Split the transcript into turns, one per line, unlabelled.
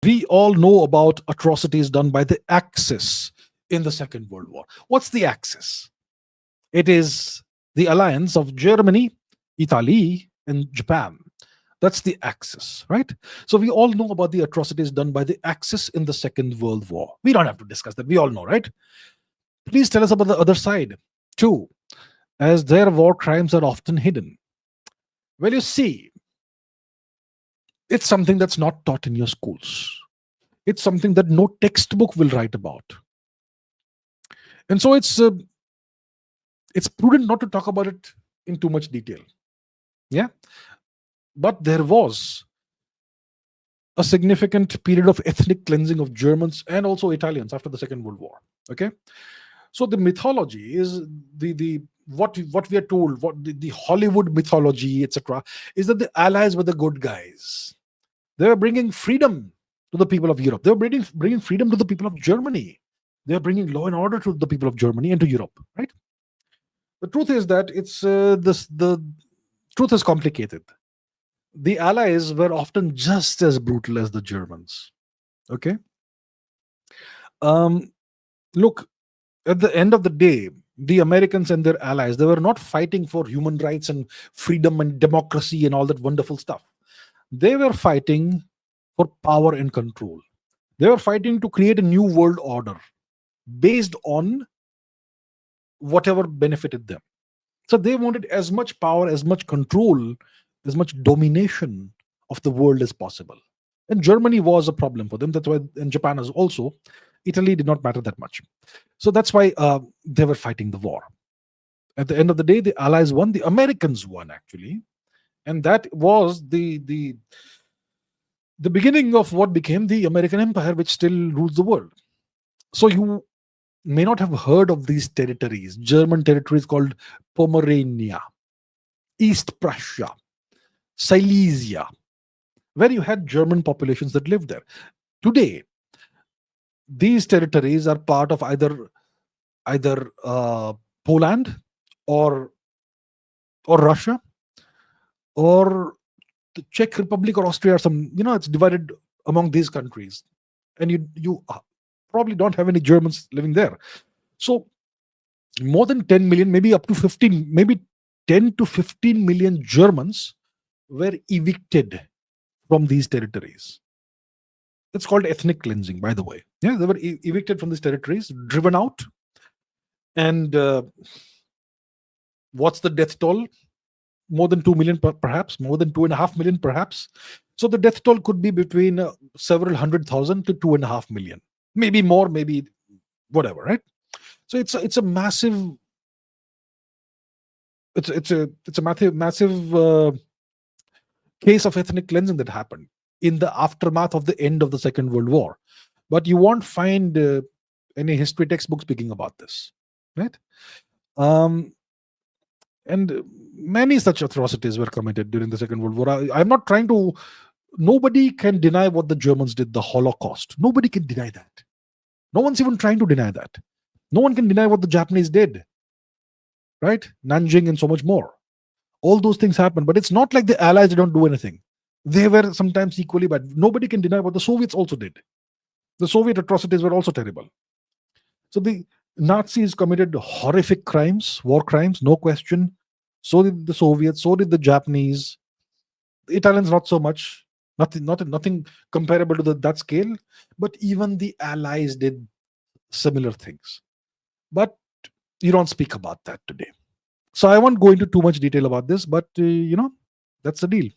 We all know about atrocities done by the Axis in the Second World War. What's the Axis? It is the alliance of Germany, Italy, and Japan. That's the Axis, right? So we all know about the atrocities done by the Axis in the Second World War. We don't have to discuss that. We all know, right? Please tell us about the other side, too, as their war crimes are often hidden. Well, you see, it's something that's not taught in your schools. It's something that no textbook will write about. And so it's prudent not to talk about it in too much detail. Yeah. But there was a significant period of ethnic cleansing of Germans and also Italians after the Second World War. Okay. So the mythology is the what we are told, what the Hollywood mythology, etc., is that the Allies were the good guys. They were bringing freedom to the people of Europe. They were bringing freedom to the people of Germany. They are bringing law and order to the people of Germany and to Europe, right? The truth is that the truth is complicated. The Allies were often just as brutal as the Germans. Okay. Look, at the end of the day, the Americans and their allies, they were not fighting for human rights and freedom and democracy and all that wonderful stuff. They were fighting for power and control. They were fighting to create a new world order based on whatever benefited them. So they wanted as much power, as much control, as much domination of the world as possible. And Germany was a problem for them. That's why, and Japan is also. Italy did not matter that much. So that's why they were fighting the war. At the end of the day, the Allies won. The Americans won, actually. And that was the beginning of what became the American Empire, which still rules the world. So you may not have heard of these territories, German territories called Pomerania, East Prussia, Silesia, where you had German populations that lived there. Today, these territories are part of either Poland or Russia or the Czech Republic or Austria or some, it's divided among these countries. And you probably don't have any Germans living there. So more than 10 million, maybe up to 15, maybe 10 to 15 million Germans were evicted from these territories. It's called ethnic cleansing, by the way. Yeah, they were evicted from these territories, driven out. And what's the death toll? More than 2 million, perhaps, more than 2.5 million, perhaps. So the death toll could be between several 100,000 to 2.5 million, maybe more, maybe whatever, right? So it's a massive, it's a massive case of ethnic cleansing that happened in the aftermath of the end of the Second World War. But you won't find any history textbook speaking about this, right? And many such atrocities were committed during the Second World War. I'm not trying to, nobody can deny what the Germans did, the Holocaust. Nobody can deny that. No one's even trying to deny that. No one can deny what the Japanese did, right? Nanjing and so much more. All those things happened, but it's not like the Allies don't do anything. They were sometimes equally bad. Nobody can deny what the Soviets also did. The Soviet atrocities were also terrible. So the Nazis committed horrific crimes, war crimes, no question. So did the Soviets, so did the Japanese. The Italians, not so much. Nothing comparable to that scale. But even the Allies did similar things. But you don't speak about that today. So I won't go into too much detail about this, but that's the deal.